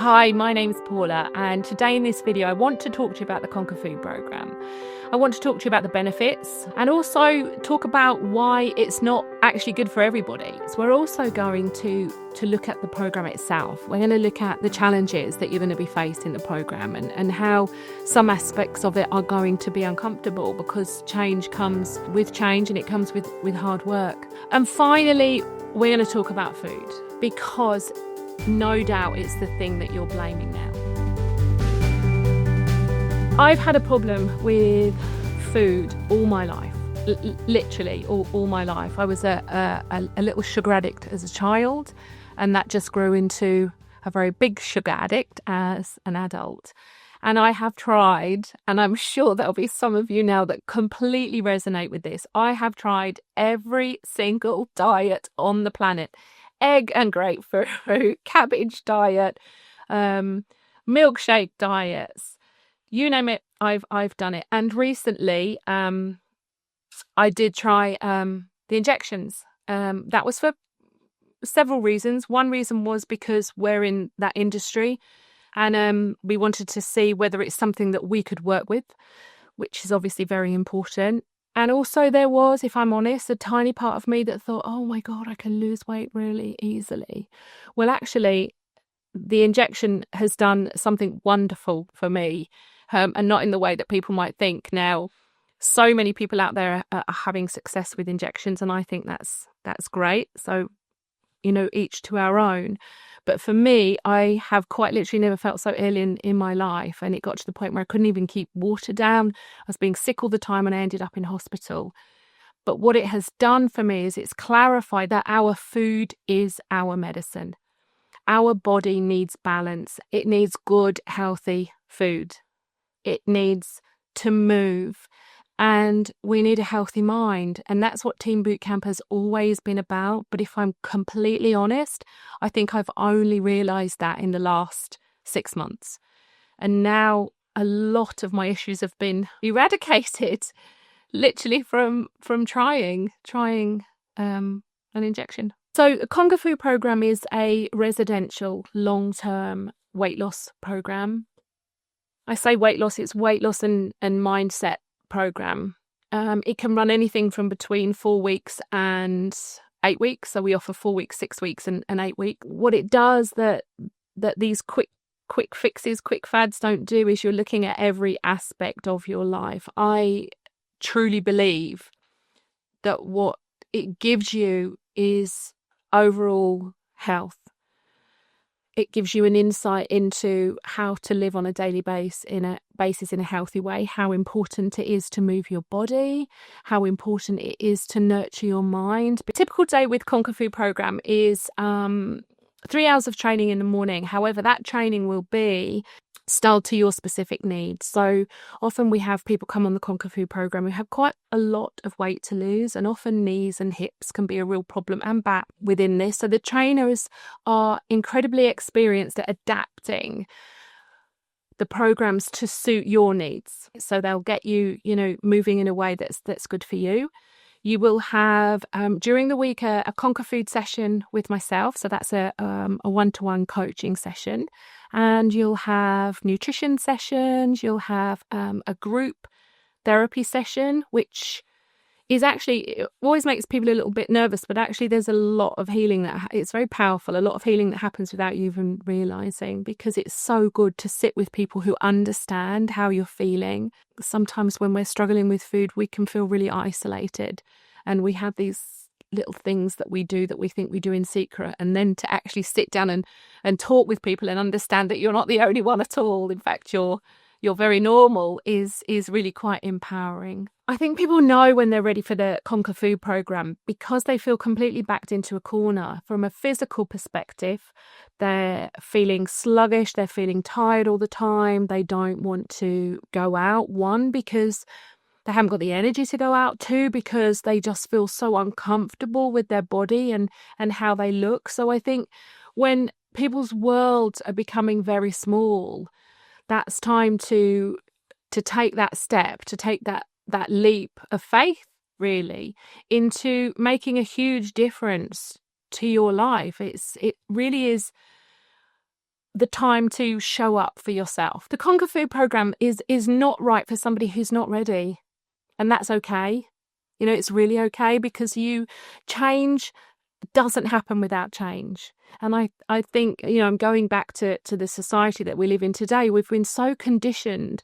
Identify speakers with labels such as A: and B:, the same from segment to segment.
A: Hi, my name's Paula, and today in this video I want to talk to you about the Conquer Food programme. I want to talk to you about the benefits and also talk about why it's not actually good for everybody. So we're also going to look at the programme itself. We're going to look at the challenges that you're going to be faced in the programme and how some aspects of it are going to be uncomfortable because change comes with change and it comes with hard work. And finally, we're going to talk about food because no doubt it's the thing that you're blaming now. I've had a problem with food all my life, literally all my life. I was a little sugar addict as a child, and that just grew into a very big sugar addict as an adult. And I have tried, and I'm sure there'll be some of you now that completely resonate with this. I have tried every single diet on the planet. Egg and grapefruit, cabbage diet, milkshake diets, you name it, I've done it. And recently, I did try the injections. That was for several reasons. One reason was because we're in that industry, and we wanted to see whether it's something that we could work with, which is obviously very important. And also there was, if I'm honest, a tiny part of me that thought, oh my God, I can lose weight really easily. Well, actually, the injection has done something wonderful for me, and not in the way that people might think. Now, so many people out there are having success with injections, and I think that's great. So, each to our own. But for me, I have quite literally never felt so ill in my life. And it got to the point where I couldn't even keep water down. I was being sick all the time and I ended up in hospital. But what it has done for me is it's clarified that our food is our medicine. Our body needs balance. It needs good, healthy food. It needs to move. And we need a healthy mind. And that's what Team Bootcamp has always been about. But if I'm completely honest, I think I've only realised that in the last 6 months. And now a lot of my issues have been eradicated, literally from trying an injection. So the Conquer Food programme is a residential long-term weight loss programme. I say weight loss, it's weight loss and mindset program. It can run anything from between 4 weeks and 8 weeks. So we offer 4 weeks, 6 weeks and 8 weeks. What it does that these quick fixes, quick fads don't do is you're looking at every aspect of your life. I truly believe that what it gives you is overall health. It gives you an insight into how to live on a daily basis in a healthy way, how important it is to move your body, how important it is to nurture your mind. A typical day with Conquer Food programme is 3 hours of training in the morning. However, that training will be styled to your specific needs. So often we have people come on the Conquer Food programme who have quite a lot of weight to lose, and often knees and hips can be a real problem, and back within this. So the trainers are incredibly experienced at adapting the programs to suit your needs. So they'll get you, moving in a way that's good for you. You will have, during the week, a Conquer Food session with myself. So that's a one-to-one coaching session. And you'll have nutrition sessions. You'll have a group therapy session, which is actually, it always makes people a little bit nervous, but actually there's a lot of healing it's very powerful, a lot of healing that happens without you even realising, because it's so good to sit with people who understand how you're feeling. Sometimes when we're struggling with food, we can feel really isolated, and we have these little things that we do that we think we do in secret, and then to actually sit down and talk with people and understand that you're not the only one at all. In fact, you're very normal is really quite empowering. I think people know when they're ready for the Conquer Food programme because they feel completely backed into a corner. From a physical perspective, they're feeling sluggish, they're feeling tired all the time, they don't want to go out. One, because they haven't got the energy to go out. Two, because they just feel so uncomfortable with their body and how they look. So I think when people's worlds are becoming very small, that's time to take that step, to take that leap of faith, really, into making a huge difference to your life. It really is the time to show up for yourself. The Conquer Food program is not right for somebody who's not ready. And that's okay. You know, it's really okay, because change doesn't happen without change. And I think, you know, I'm going back to the society that we live in today. We've been so conditioned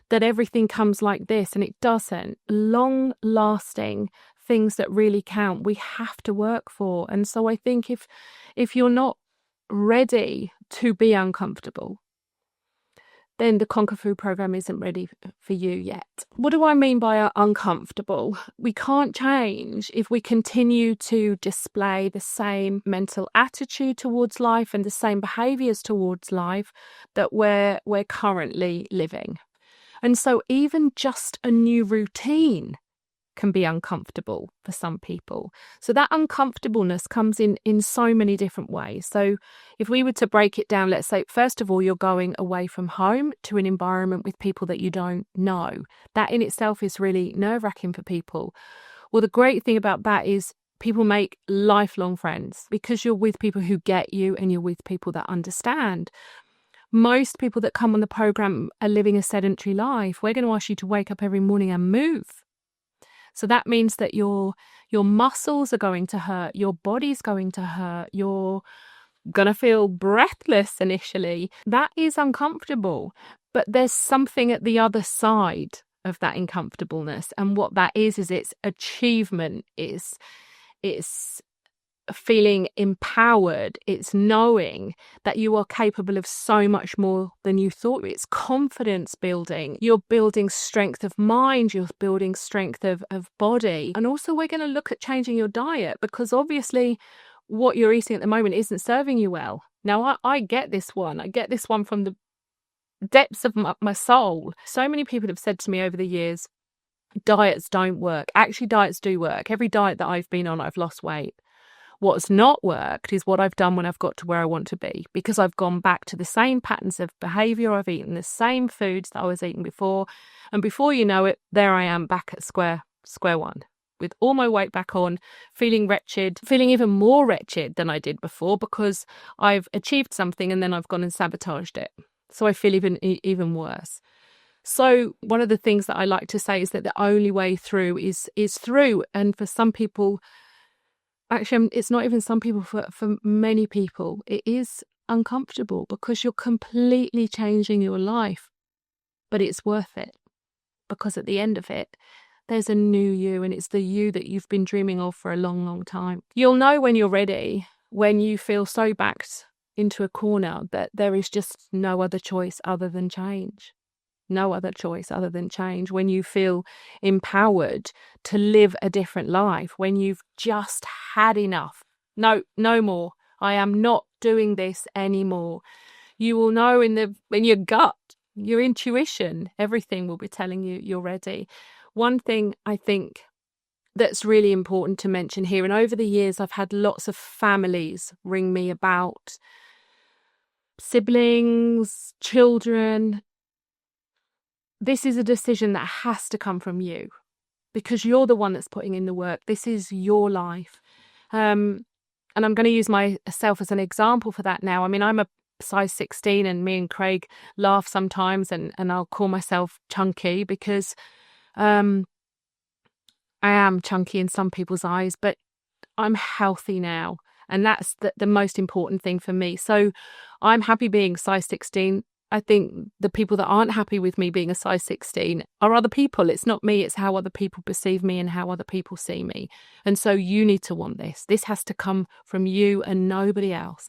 A: that everything comes like this, and it doesn't. Long-lasting things that really count, we have to work for. And so I think if you're not ready to be uncomfortable, then the Conquer Food program isn't ready for you yet. What do I mean by uncomfortable? We can't change if we continue to display the same mental attitude towards life and the same behaviours towards life that we're currently living. And so even just a new routine can be uncomfortable for some people. So that uncomfortableness comes in so many different ways. So if we were to break it down, let's say, first of all, you're going away from home to an environment with people that you don't know. That in itself is really nerve-wracking for people. Well, the great thing about that is people make lifelong friends because you're with people who get you and you're with people that understand. Most people that come on the program are living a sedentary life. We're going to ask you to wake up every morning and move. So that means that your muscles are going to hurt, your body's going to hurt, you're going to feel breathless initially. That is uncomfortable, but there's something at the other side of that uncomfortableness. And what that is its achievement, it's feeling empowered, it's knowing that you are capable of so much more than you thought. It's confidence building. You're building strength of mind, you're building strength of body. And also we're going to look at changing your diet, because obviously what you're eating at the moment isn't serving you well. Now I get this one. I get this one from the depths of my soul. So many people have said to me over the years, diets don't work. Actually, diets do work. Every diet that I've been on, I've lost weight. What's not worked is what I've done when I've got to where I want to be, because I've gone back to the same patterns of behaviour. I've eaten the same foods that I was eating before. And before you know it, there I am back at square one, with all my weight back on, feeling wretched, feeling even more wretched than I did before, because I've achieved something and then I've gone and sabotaged it. So I feel even worse. So one of the things that I like to say is that the only way through is through. And for some people, actually, it's not even some people, for many people, it is uncomfortable because you're completely changing your life. But it's worth it, because at the end of it, there's a new you, and it's the you that you've been dreaming of for a long, long time. You'll know when you're ready, when you feel so backed into a corner that there is just no other choice other than change. No other choice other than change. When you feel empowered to live a different life, when you've just had enough. No more. I am not doing this anymore. You will know in your gut, your intuition, everything will be telling you you're ready. One thing I think that's really important to mention here, and over the years I've had lots of families ring me about siblings, children. This is a decision that has to come from you, because you're the one that's putting in the work. This is your life. And I'm going to use myself as an example for that now. I mean, I'm a size 16, and me and Craig laugh sometimes, and I'll call myself chunky because I am chunky in some people's eyes, but I'm healthy now. And that's the most important thing for me. So I'm happy being size 16. I think the people that aren't happy with me being a size 16 are other people. It's not me. It's how other people perceive me and how other people see me. And so you need to want this. This has to come from you and nobody else.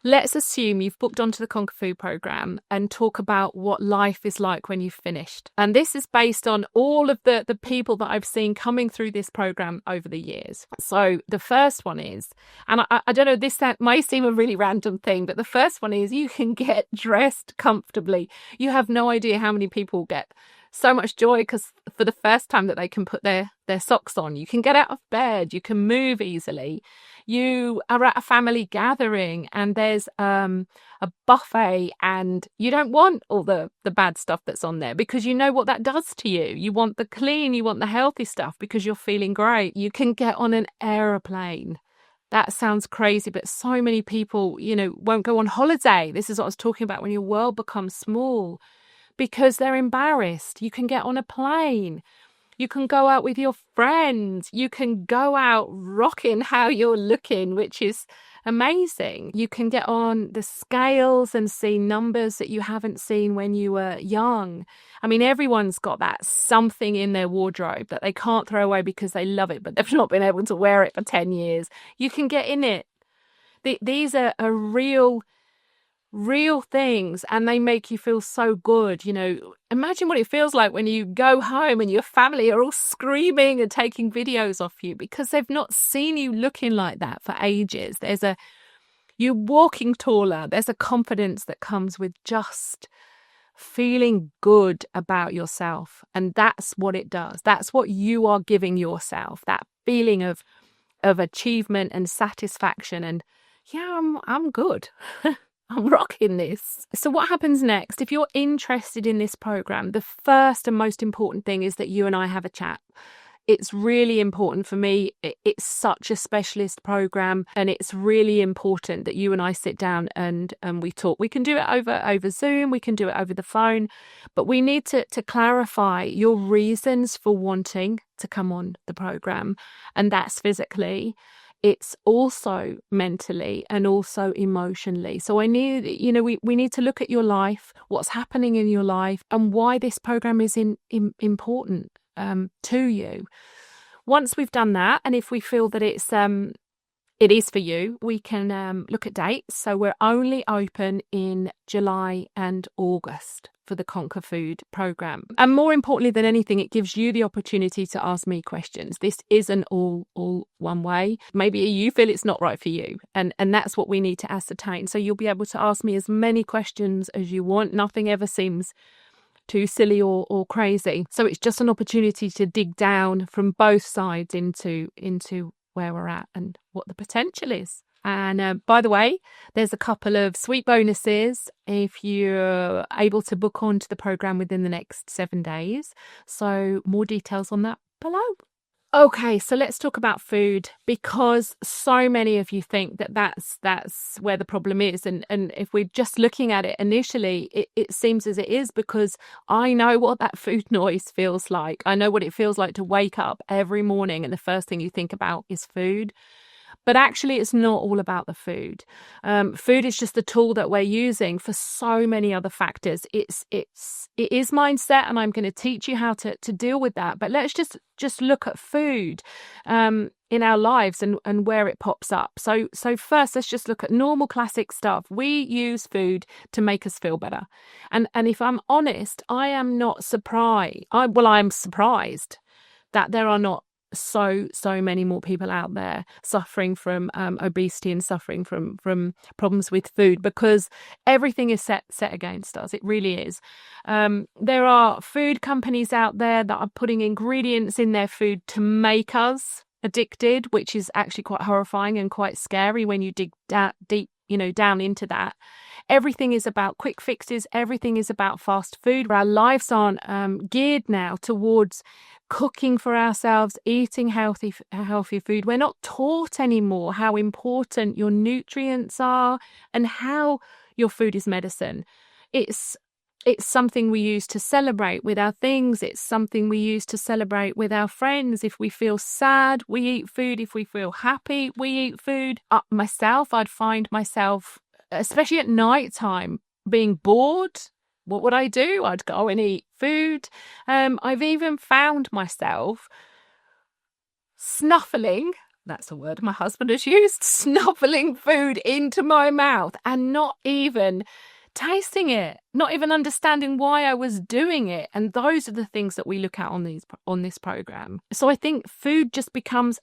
A: Let's assume you've booked onto the Conquer Food program and talk about what life is like when you've finished. And this is based on all of the people that I've seen coming through this program over the years. So the first one is, and I don't know, that might seem a really random thing, but the first one is you can get dressed comfortably. You have no idea how many people get so much joy because for the first time that they can put their socks on. You can get out of bed, you can move easily. You are at a family gathering and there's a buffet and you don't want all the bad stuff that's on there because you know what that does to you. You want the clean, you want the healthy stuff because you're feeling great. You can get on an aeroplane. That sounds crazy, but so many people, won't go on holiday. This is what I was talking about when your world becomes small because they're embarrassed. You can get on a plane. You can go out with your friends. You can go out rocking how you're looking, which is amazing. You can get on the scales and see numbers that you haven't seen when you were young. I mean, everyone's got that something in their wardrobe that they can't throw away because they love it, but they've not been able to wear it for 10 years. You can get in it. These are real things, and they make you feel so good. Imagine what it feels like when you go home and your family are all screaming and taking videos of you because they've not seen you looking like that for ages. You're walking taller. There's a confidence that comes with just feeling good about yourself, and that's what it does. That's what you are giving yourself, that feeling of achievement and satisfaction, and I'm good. I'm rocking this. So what happens next? If you're interested in this program, the first and most important thing is that you and I have a chat. It's really important for me. It's such a specialist program, and it's really important that you and I sit down and we talk. We can do it over Zoom. We can do it over the phone, but we need to clarify your reasons for wanting to come on the program, and that's physically. It's also mentally and also emotionally. So we need to look at your life, what's happening in your life, and why this program is important to you. Once we've done that, and if we feel that it is for you, we can look at dates. So we're only open in July and August for the Conquer Food program. And more importantly than anything, it gives you the opportunity to ask me questions. This isn't all one way. Maybe you feel it's not right for you. And that's what we need to ascertain. So you'll be able to ask me as many questions as you want. Nothing ever seems too silly or crazy. So it's just an opportunity to dig down from both sides into where we're at and what the potential is. And by the way, there's a couple of sweet bonuses if you're able to book onto the program within the next 7 days. So more details on that below. Okay, so let's talk about food, because so many of you think that that's where the problem is. And if we're just looking at it initially, it seems as it is, because I know what that food noise feels like. I know what it feels like to wake up every morning and the first thing you think about is food. But actually, it's not all about the food. Food is just the tool that we're using for so many other factors. It is mindset, and I'm going to teach you how to deal with that. But let's just look at food in our lives and where it pops up. So first, let's just look at normal classic stuff. We use food to make us feel better. And if I'm honest, I am not surprised. I'm surprised that there are not so many more people out there suffering from obesity and suffering from problems with food, because everything is set against us. It really is. There are food companies out there that are putting ingredients in their food to make us addicted, which is actually quite horrifying and quite scary when you dig deep down into that. Everything is about quick fixes. Everything is about fast food. Our lives aren't geared now towards cooking for ourselves, eating healthy food. We're not taught anymore how important your nutrients are and how your food is medicine. It's something we use to celebrate with our things. It's something we use to celebrate with our friends. If we feel sad, we eat food. If we feel happy, we eat food. Myself, I'd find myself, especially at night time, being bored. What would I do? I'd go and eat food. I've even found myself snuffling, that's a word my husband has used, snuffling food into my mouth and not even tasting it, not even understanding why I was doing it. And those are the things that we look at on this program. So I think food just becomes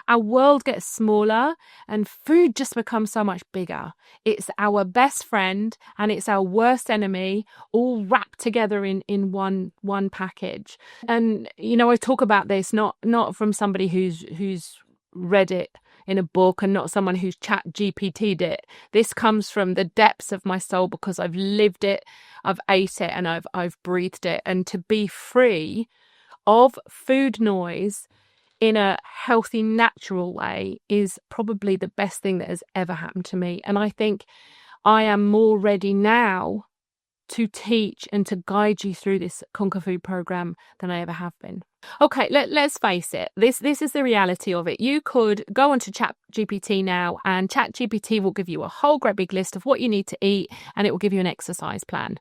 A: our world gets smaller and food just becomes so much bigger. It's our best friend and it's our worst enemy, all wrapped together in one package. And I talk about this not from somebody who's read it in a book and not someone who's chat GPT'd it. This comes from the depths of my soul because I've lived it, I've ate it, and I've breathed it. And to be free of food noise in a healthy, natural way is probably the best thing that has ever happened to me. And I think I am more ready now to teach and to guide you through this Conquer Food program than I ever have been. Okay, let's face it. This is the reality of it. You could go onto ChatGPT now, and ChatGPT will give you a whole great big list of what you need to eat, and it will give you an exercise plan.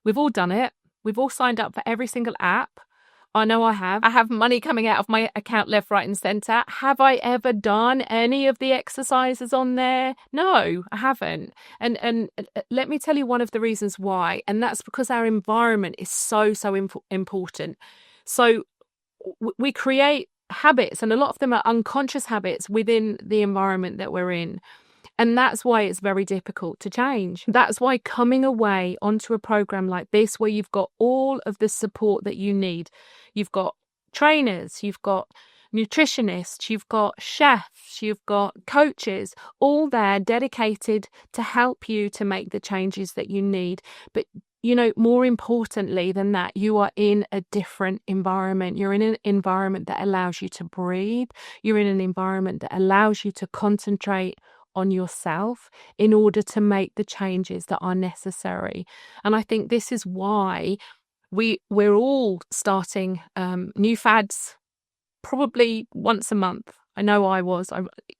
A: We've all done it. We've all signed up for every single app. I know I have. I have money coming out of my account left, right, and centre. Have I ever done any of the exercises on there? No, I haven't. And let me tell you one of the reasons why. And that's because our environment is so important. So we create habits, and a lot of them are unconscious habits within the environment that we're in. And that's why it's very difficult to change. That's why coming away onto a program like this, where you've got all of the support that you need, you've got trainers, you've got nutritionists, you've got chefs, you've got coaches, all there dedicated to help you to make the changes that you need. But more importantly than that, you are in a different environment. You're in an environment that allows you to breathe. You're in an environment that allows you to concentrate on yourself in order to make the changes that are necessary. And I think this is why we're all starting new fads probably once a month. I know I was.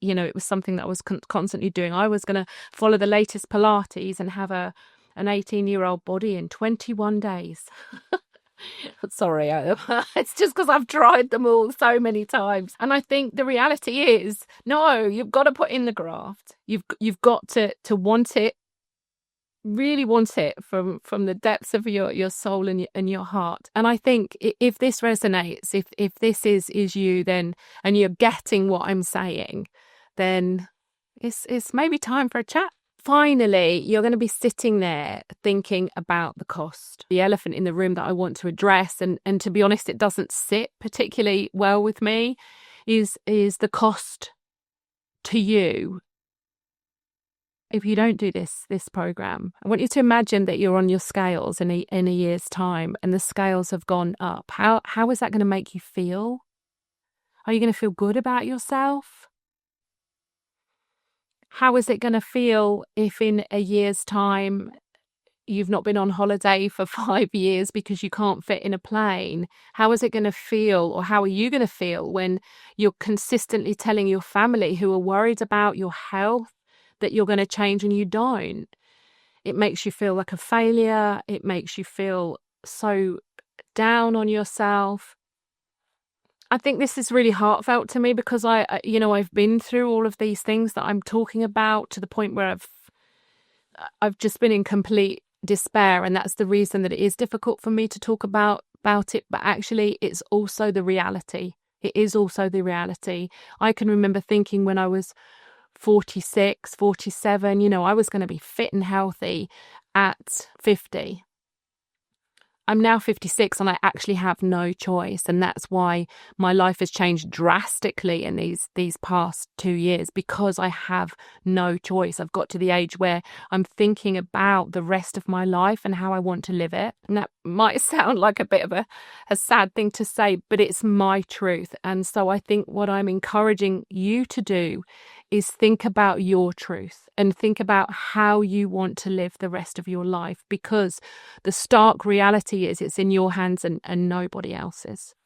A: It was something that I was constantly doing. I was going to follow the latest Pilates and have an 18-year-old body in 21 days. Sorry, it's just because I've tried them all so many times. And I think the reality is, no, you've got to put in the graft. You've got to want it, really want it from the depths of your soul and your heart. And I think if this resonates, if this is you, then, and you're getting what I'm saying, then it's maybe time for a chat. Finally, you're going to be sitting there thinking about the cost. The elephant in the room that I want to address, and to be honest, it doesn't sit particularly well with me, is the cost to you if you don't do this program. I want you to imagine that you're on your scales in a year's time and the scales have gone up. How is that going to make you feel? Are you going to feel good about yourself? How is it going to feel if in a year's time you've not been on holiday for 5 years because you can't fit in a plane? How is it going to feel, or how are you going to feel when you're consistently telling your family who are worried about your health that you're going to change and you don't? It makes you feel like a failure. It makes you feel so down on yourself. I think this is really heartfelt to me because I've been through all of these things that I'm talking about, to the point where I've just been in complete despair, and that's the reason that it is difficult for me to talk about it. But actually, it's also the reality. It is also the reality. I can remember thinking when I was 46, 47, I was going to be fit and healthy at 50. I'm now 56 and I actually have no choice. And that's why my life has changed drastically in these past 2 years, because I have no choice. I've got to the age where I'm thinking about the rest of my life and how I want to live it. And that might sound like a bit of a sad thing to say, but it's my truth. And so I think what I'm encouraging you to do is think about your truth and think about how you want to live the rest of your life, because the stark reality is it's in your hands and nobody else's.